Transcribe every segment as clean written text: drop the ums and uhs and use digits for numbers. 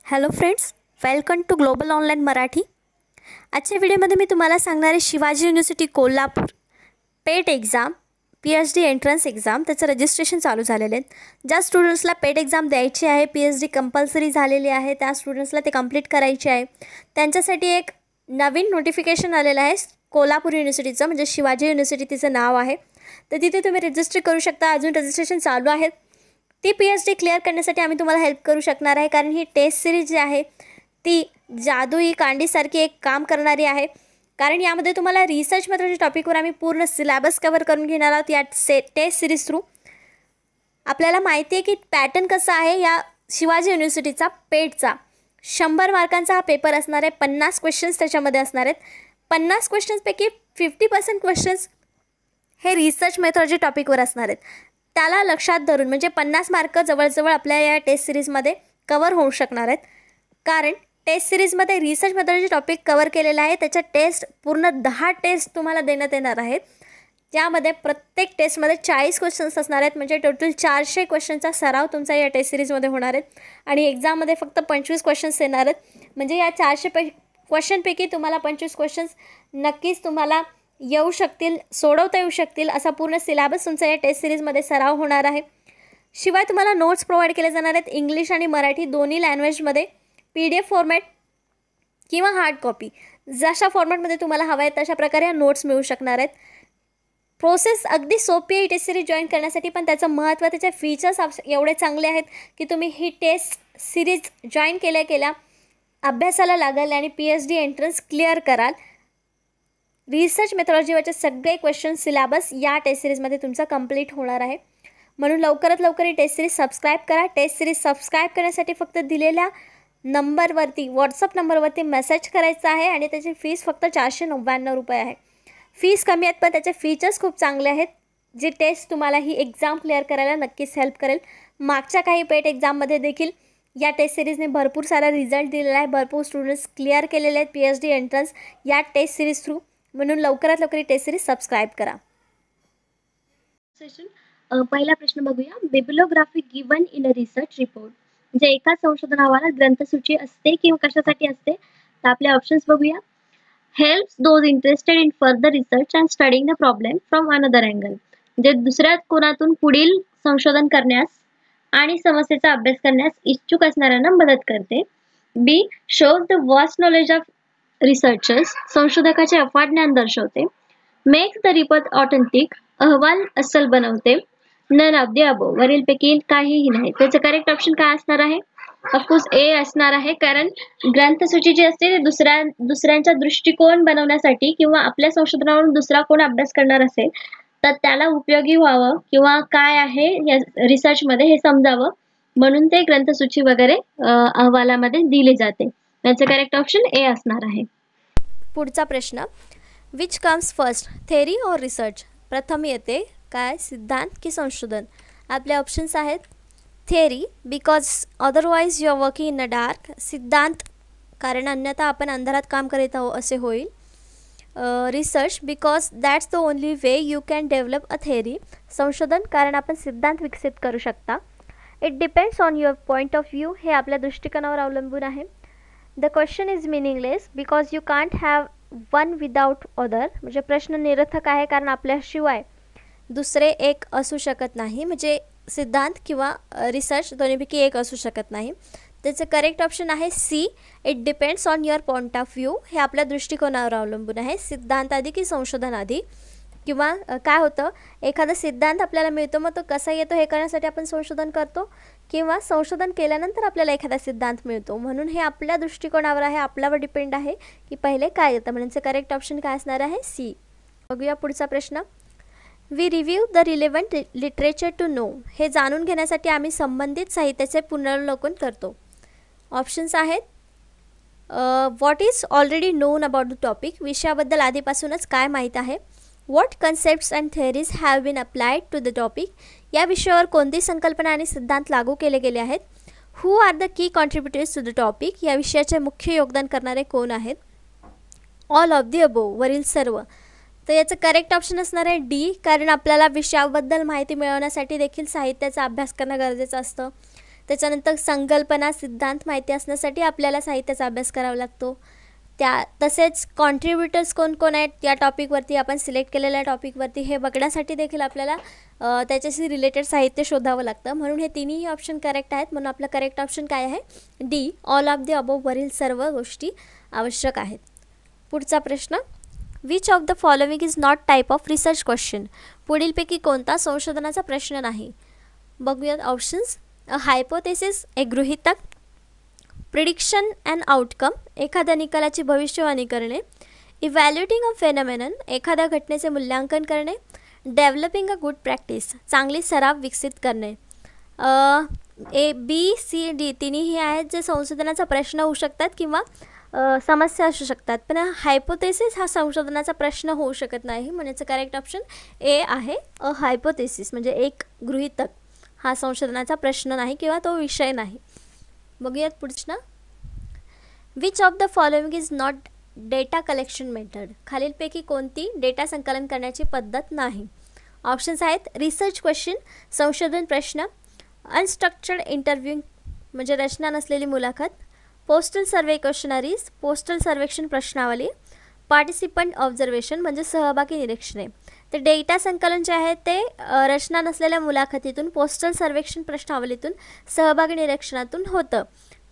Hello friends, welcome to global online Marathi. आजच्या व्हिडिओमध्ये मी तुम्हाला सांगणार आहे Shivaji university Kolhapur PET exam PhD entrance exam त्याचं रजिस्ट्रेशन चालू झालेले आहेत. ज्या स्टुडंट्सला पेट एक्झाम द्यायची आहे, PhD कंपल्सरी झालेली आहे, त्या स्टुडंट्सला ते कंप्लीट करायचे आहे. त्यांच्यासाठी एक नवीन नोटिफिकेशन आलेलं आहे कोल्हापूर युनिव्हर्सिटीचं, म्हणजे शिवाजी युनिव्हर्सिटी तिचं नाव आहे. तर तिथे तुम्ही रजिस्टर करू शकता. अजून रजिस्ट्रेशन चालू आहे. ती PhD क्लिअर करण्यासाठी आम्ही तुम्हाला हेल्प करू शकणार आहे, कारण ही टेस्ट सिरीज जी आहे ती जादुई कांडीसारखी एक काम करणारी आहे. कारण यामध्ये तुम्हाला रिसर्च मेथडच्या टॉपिकवर आम्ही पूर्ण सिलेबस कव्हर करून घेणार आहोत या टेस्ट सिरीज थ्रू. आपल्याला माहिती आहे की पॅटर्न कसा आहे या शिवाजी युनिव्हर्सिटीचा पेटचा 100 मार्कांचा हा पेपर असणार आहे. 50 क्वेश्चन्स त्याच्यामध्ये असणार आहेत. 50 क्वेश्चन्सपैकी 50% क्वेश्चन्स हे रिसर्च मेथडच्या टॉपिकवर असणार आहेत. त्याला लक्षात धरून म्हणजे 50 मार्क जवळजवळ आपल्या या टेस्ट सिरीजमध्ये कवर होऊ शकणार आहेत. कारण टेस्ट सिरीजमध्ये रिसर्च मेथडचे टॉपिक कवर केलेला आहे. त्याच्या टेस्ट पूर्ण 10 टेस्ट तुम्हाला देण्यात येणार आहेत. त्यामध्ये प्रत्येक टेस्टमध्ये 40 क्वेश्चन्स असणार आहेत. म्हणजे टोटल 400 क्वेश्चनचा सराव तुमचा या टेस्ट सिरीजमध्ये होणार आहेत. आणि एक्झाममध्ये फक्त 25 क्वेश्चन्स येणार आहेत. म्हणजे या 400 क्वेश्चनपैकी तुम्हाला 25 क्वेश्चन्स नक्कीच तुम्हाला येऊ शकतील, सोडवता येऊ शकतील. असा पूर्ण सिलेबस तुमचा या टेस्ट सिरीजमध्ये सराव होणार आहे. शिवाय तुम्हाला नोट्स प्रोव्हाइड केले जाणार आहेत इंग्लिश आणि मराठी दोन्ही लँग्वेजमध्ये. PDF फॉर्मॅट किंवा हार्ड कॉपी जशा फॉर्मॅटमध्ये तुम्हाला हवं आहे तशा प्रकारे नोट्स मिळू शकणार आहेत. प्रोसेस अगदी सोपी आहे टेस्ट सिरीज जॉईन करण्यासाठी, पण त्याचं महत्त्व त्याचे फीचर्स एवढे चांगले आहेत की तुम्ही ही टेस्ट सिरीज जॉईन केल्या अभ्यासाला लागाल आणि PhD एंट्रन्स क्लिअर कराल. रिसर्च मेथॉलॉजीवरचे सगळे क्वेश्चन सिलेबस या टेस्ट सिरीजमध्ये तुमचा कंप्लीट होणार आहे. म्हणून लवकरात लवकर ही टेस्ट सिरीज सबस्क्राईब करा. टेस्ट सिरीज सबस्क्राईब करण्यासाठी फक्त दिलेल्या नंबरवरती व्हॉट्सअप नंबरवरती मेसेज करायचा आहे आणि त्याची फीस फक्त 499 रुपये आहे. फीस कमी आहेत पण त्याचे फीचर्स खूप चांगले आहेत, जे टेस्ट तुम्हाला ही एक्झाम क्लिअर करायला नक्कीच हेल्प करेल. मागच्या काही पेट एक्झाममध्ये देखील या टेस्ट सिरीजने भरपूर सारा रिझल्ट दिलेला आहे. भरपूर स्टुडंट्स क्लिअर केलेले आहेत PhD एंट्रन्स या टेस्ट सिरीज थ्रू. म्हणून लवकरात लवकर ही टेस्ट सिरीज सबस्क्राईब करा. पहिला प्रश्न बघूया. Bibliography given in a research report म्हणजे एका संशोधन अहवालात ग्रंथसूची असते किंवा कशासाठी असते, तर आपले ऑप्शन्स बघूया. Helps those interested in further research and studying the problem from another angle म्हणजे दुसऱ्या कोणातून पुढील संशोधन करण्यास आणि समस्येचा अभ्यास करण्यास इच्छुक असणाऱ्यांना मदत करते. B shows the vast knowledge of researchers संशोधकाचे अफाट ज्ञान दर्शवते. मेक्स द रिपोर्ट ऑथेंटिक अहवाल अस्सल बनवते. नन ऑफ द अबोव वरीलपैकी काहीही नाही. त्याचं करेक्ट ऑप्शन काय असणार आहे? ऑफकोर्स ए असणार आहे. कारण ग्रंथसूची जी असते ते दुसऱ्यांचा दृष्टिकोन बनवण्यासाठी किंवा आपल्या संशोधनावरून दुसरा कोण अभ्यास करणार असेल तर त्याला उपयोगी व्हावं किंवा काय आहे या रिसर्चमध्ये हे समजावं म्हणून ते ग्रंथसूची वगैरे अहवालामध्ये दिली जाते. त्याचं करेक्ट ऑप्शन ए असणार आहे. पुढचा प्रश्न, विच कम्स फर्स्ट, थेअरी और रिसर्च? प्रथम येते काय, सिद्धांत की संशोधन? आपले ऑप्शन्स आहेत theory because otherwise you are working in a dark. सिद्धांत कारण अन्यथा आपण अंधारात काम करीत आहोत असे होईल. Research because that's the only way you can develop a theory. संशोधन कारण आपण सिद्धांत विकसित करू शकता. It depends on your point of view हे आपल्या दृष्टिकोनावर अवलंबून आहे. The question is meaningless because you can't have one without other म्हणजे प्रश्न निरर्थक आहे कारण आपल्याशिवाय दुसरे एक असू शकत नाही. म्हणजे सिद्धांत किंवा रिसर्च दोन्हीपैकी एक असू शकत नाही. त्याचं करेक्ट ऑप्शन आहे C. It depends on your point of view हे आपल्या दृष्टिकोनावर अवलंबून आहे. सिद्धांत आधी की संशोधन आधी, किंवा काय होतं एखादा सिद्धांत आपल्याला मिळतो मग तो कसा येतो हे करण्यासाठी आपण संशोधन करतो, किंवा संशोधन केल्यानंतर आपल्याला एखादा सिद्धांत मिळतो. म्हणून हे आपल्या दृष्टिकोनावर आहे, आपल्यावर डिपेंड आहे की पहिले काय येतं. म्हणजे करेक्ट ऑप्शन काय असणार आहे? सी. बघूया पुढचा प्रश्न. We review the relevant literature to know हे जाणून घेण्यासाठी आम्ही संबंधित साहित्याचे पुनरावलोकन करतो. ऑप्शन्स आहेत what is already known about the topic विषयाबद्दल आधीपासूनच काय माहीत आहे. What concepts and theories have been applied to the topic या विषयावर कोणती संकल्पना आणि सिद्धांत लागू केले गेले आहेत. Who are the key contributors to the topic या विषयाचे मुख्य योगदान करणारे कोण आहेत. ऑल ऑफ द अबोव वरील सर्व. तर याचं करेक्ट ऑप्शन असणार आहे डी. कारण आपल्याला विषयाबद्दल माहिती मिळवण्यासाठी देखील साहित्याचा अभ्यास करणं गरजेचं असतं. त्याच्यानंतर संकल्पना सिद्धांत माहिती असण्यासाठी आपल्याला साहित्याचा अभ्यास करावा लागतो. तसेच कॉन्ट्रीब्युटर्स कोण कोण आहेत या टॉपिकवरती, आपण सिलेक्ट केलेल्या टॉपिकवरती, हे बघण्यासाठी देखील आपल्याला त्याच्याशी रिलेटेड साहित्य शोधावं लागतं. म्हणून हे तिन्ही ऑप्शन करेक्ट आहेत. म्हणून आपलं करेक्ट ऑप्शन काय आहे? D, all of the above. वरील सर्व गोष्टी आवश्यक आहेत. पुढचा प्रश्न, which of the following is not type of research question. पुढीलपैकी कोणता संशोधनाचा प्रश्न नाही? बघूयात ऑप्शन्स. अ हायपोथेसिस, एक गृहीतक. प्रिडिक्शन अँड आउटकम, एखाद्या निकालाची भविष्यवाणी करणे. इव्हॅल्युएटिंग अ फेनॉमेनन, एखाद्या घटनेचे मूल्यांकन करणे. डेव्हलपिंग अ गुड प्रॅक्टिस, चांगली सराव विकसित करणे. ए, बी, सी, डी तिन्ही आहेत जे संशोधनाचा प्रश्न होऊ शकतात किंवा समस्या असू शकतात. पण हायपोथेसिस हा संशोधनाचा प्रश्न होऊ शकत नाही. म्हणजे करेक्ट ऑप्शन ए आहे. अ हायपोथेसिस म्हणजे एक गृहीतक हा संशोधनाचा प्रश्न नाही किंवा तो विषय नाही. बघूयात पुढचं. Which of the following is not data collection method. खालीलपैकी कोणती डेटा संकलन करण्याची पद्धत नाही? ऑप्शन्स आहेत. रिसर्च क्वेश्चन, संशोधन प्रश्न. अनस्ट्रक्चर्ड इंटरव्ह्यू म्हणजे रचना नसलेली मुलाखत. पोस्टल सर्वे क्वेश्चनरीज, पोस्टल सर्वेक्षण प्रश्नावली. पार्टिसिपंट ऑब्झर्वेशन म्हणजे सहभागी निरीक्षणे. ते डेटा संकलन जे आहे ते रचना नसलेल्या मुलाखतीतून, पोस्टल सर्वेक्षण प्रश्नावलीतून, सहभागी निरीक्षणातून होतं.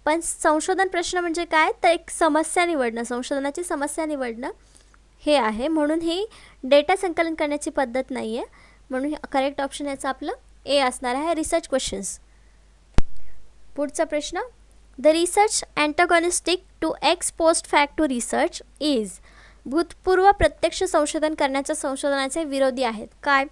पण संशोधन प्रश्न म्हणजे काय? तर एक समस्या निवडणं, संशोधनाची समस्या निवडणं हे आहे. म्हणून ही डेटा संकलन करण्याची पद्धत नाही आहे. म्हणून करेक्ट ऑप्शन याचं आपलं ए असणार आहे, रिसर्च क्वेश्चन्स. पुढचा प्रश्न, the research antagonistic to ex post facto research is. भूतपूर्व प्रत्यक्ष संशोधन करण्याच्या संशोधनाचे विरोधी आहेत. काय?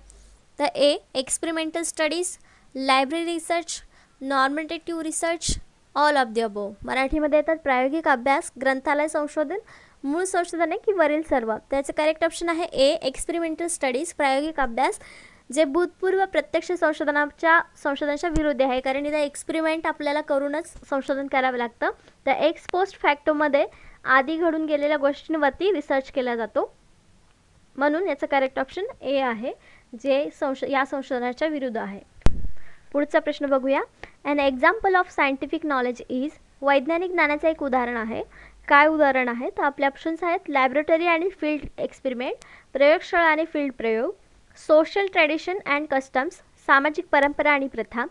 तर A, experimental studies, library research, normative research, all of the above. मराठीमध्ये येतात प्रायोगिक अभ्यास, ग्रंथालय संशोधन, मूळ संशोधन आहे की वरील सर्व. त्याचं करेक्ट ऑप्शन आहे ए, एक्सपेरिमेंटल स्टडीज, प्रायोगिक अभ्यास, जे भूतपूर्व प्रत्यक्ष संशोधनाच्या विरोधी आहे. कारण इथं एक्सपेरिमेंट आपल्याला करूनच संशोधन करावं लागतं. तर एक्स पोस्ट फॅक्टोमध्ये आधी घडून गेलेल्या गोष्टींवरती रिसर्च केला जातो. म्हणून याचं करेक्ट ऑप्शन ए आहे, जे या संशोधनाच्या विरुद्ध आहे. पुढचा प्रश्न बघूया. An example of scientific knowledge is. वैज्ञानिक ज्ञानाचं एक उदाहरण आहे. काय उदाहरण आहे? तर आपले ऑप्शन्स आहेत. लॅबोरेटरी आणि फील्ड एक्सपेरिमेंट, प्रयोगशाळा आणि फील्ड प्रयोग. सोशल ट्रेडिशन अँड कस्टम्स, सामाजिक परंपरा आणि प्रथा.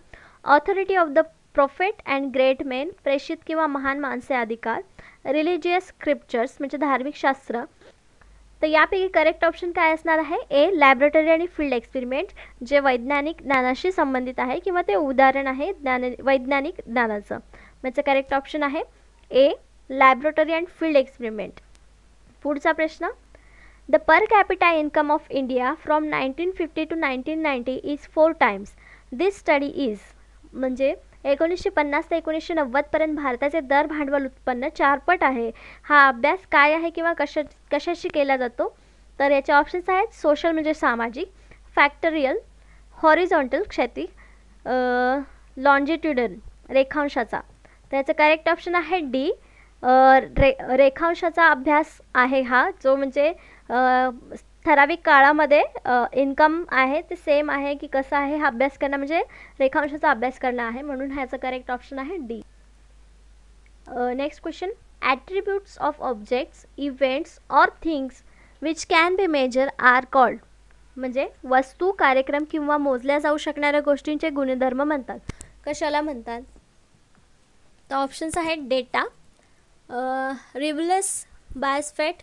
Authority of the prophet and great men, प्रेषित किंवा महान माणसे अधिकार. रिलिजियस स्क्रिप्चर्स म्हणजे धार्मिक शास्त्र. तर यापैकी करेक्ट ऑप्शन काय असणार आहे? ए, लॅबोरेटरी आणि फील्ड एक्सपेरिमेंट, जे वैज्ञानिक ज्ञानाशी संबंधित आहे किंवा ते उदाहरण आहे वैज्ञानिक ज्ञानाचं. म्हणजे करेक्ट ऑप्शन आहे ए, लॅबोरेटरी अँड फील्ड एक्सपेरिमेंट. पुढचा प्रश्न, the per capita income of India from 1950 to 1990 is 4 times. This study is. म्हणजे 1950 ते 1990पर्यंत भारताचे दर भांडवल उत्पन्न 4 पट आहे. हा अभ्यास काय आहे किंवा कशाशी केला जातो? तर याचे ऑप्शन्स आहेत. सोशल म्हणजे सामाजिक, फॅक्टरियल, हॉरिझॉन्टल क्षैतिक, लॉन्जिट्युडल रेखांशाचा. त्याचं करेक्ट ऑप्शन आहे डी, रेखांशाचा अभ्यास आहे हा, जो म्हणजे ठराविक काळामध्ये इन्कम आहे ते सेम आहे की कसं आहे हा अभ्यास करणं, म्हणजे रेखांशाचा अभ्यास करणं आहे. म्हणून ह्याचं करेक्ट ऑप्शन आहे D. Next question, attributes of objects, events or things which can be measure or called. म्हणजे वस्तू, कार्यक्रम किंवा मोजल्या जाऊ शकणाऱ्या गोष्टींचे गुणधर्म म्हणतात. कशाला म्हणतात? तर ऑप्शन्स आहेत. Data, reverse bias fact,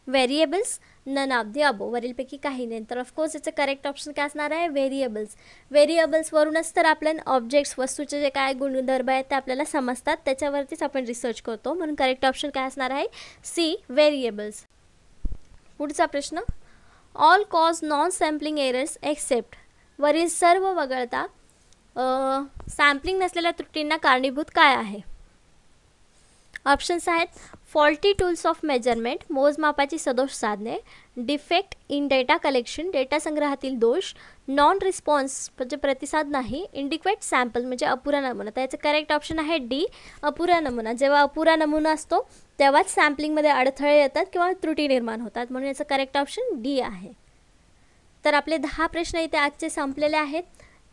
variables, none of the above. वरीलपैकी काही नाही. तर ऑफकोर्स याचं करेक्ट ऑप्शन काय असणार आहे? व्हेरिएबल्स. व्हेरिएबल्सवरूनच तर आपल्याला ऑब्जेक्ट्स, वस्तूचे जे काय गुणधर्म आहेत ते आपल्याला समजतात, त्याच्यावरतीच आपण रिसर्च करतो. म्हणून करेक्ट ऑप्शन काय असणार आहे? C, variables. पुढचा प्रश्न, all cause non sampling errors except. वरील सर्व वगळता सॅम्पलिंग नसलेल्या त्रुटींना कारणीभूत काय आहे? ऑप्शन्स आहेत. फॉल्टी टूल्स ऑफ मेजरमेंट, मोजमापाची सदोष साधने. Defect in data collection, data संग्रहातील दोष. नॉन रिस्पॉन्स म्हणजे प्रतिसाद नाही. इंडिक्वेट सॅम्पल म्हणजे अपुरा नमुना. त्याचं करेक्ट ऑप्शन आहे डी, अपुरा नमुना. जेव्हा अपुरा नमुना असतो तेव्हाच सॅम्पलिंगमध्ये अडथळे येतात किंवा त्रुटी निर्माण होतात. म्हणून याचं करेक्ट ऑप्शन डी आहे. तर आपले 10 प्रश्न इथे आजचे संपलेले आहेत.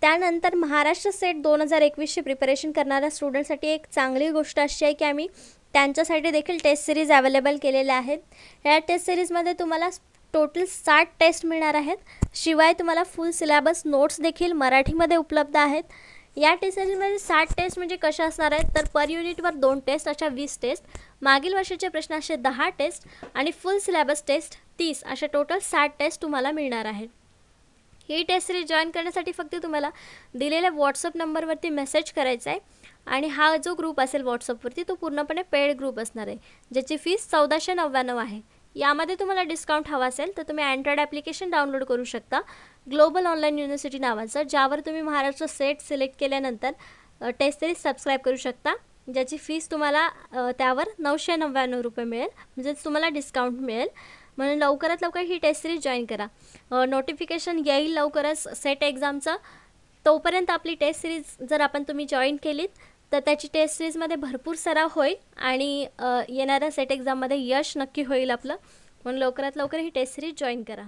त्यानंतर महाराष्ट्र सेट 2021ची प्रिपरेशन करणाऱ्या स्टुडंटसाठी एक चांगली गोष्ट अशी आहे की आम्ही त्यांच्यासाठी देखील टेस्ट सिरीज अवेलेबल केलेल्या आहेत. या टेस्ट सिरीजमध्ये तुम्हाला टोटल 60 टेस्ट मिळणार आहेत. शिवाय तुम्हाला फुल सिलेबस नोट्स देखील मराठीमध्ये उपलब्ध आहेत. या टेस्ट सिरीजमध्ये 60 टेस्ट म्हणजे कशा असणार आहेत तर पर युनिटवर 2 टेस्ट अशा 20 टेस्ट, मागील वर्षाचे प्रश्न असे 10 टेस्ट आणि फुल सिलेबस टेस्ट 30 अशा टोटल 60 टेस्ट तुम्हाला मिळणार आहेत. ही टेस्ट सिरीज जॉईन करण्यासाठी फक्त तुम्हाला दिलेल्या व्हॉट्सअप नंबरवरती मेसेज करायचा आहे आणि हा जो ग्रुप असेल व्हॉट्सअपवरती तो पूर्णपणे पेड ग्रुप असणार आहे, ज्याची फीस 1499 आहे. यामध्ये तुम्हाला डिस्काउंट हवा असेल तर तुम्ही अँड्रॉइड ॲप्लिकेशन डाउनलोड करू शकता ग्लोबल ऑनलाईन युनिव्हर्सिटी नावाचं, ज्यावर तुम्ही महाराष्ट्र सेट सिलेक्ट केल्यानंतर टेस्ट सिरीज सबस्क्राईब करू शकता, ज्याची फीस तुम्हाला त्यावर 999 रुपये मिळेल, म्हणजेच तुम्हाला डिस्काउंट मिळेल. म्हणून लवकरात लवकर ही टेस्ट सिरीज जॉईन करा. नोटिफिकेशन येईल लवकरच सेट एक्झामचं. तोपर्यंत आपली टेस्ट सिरीज जर तुम्ही जॉईन केलीत तर त्याची टेस्ट सिरीजमध्ये भरपूर सराव होईल आणि येणाऱ्या सेट एक्झाममध्ये यश नक्की होईल आपलं. म्हणून लवकरात लवकर ही टेस्ट सिरीज जॉईन करा.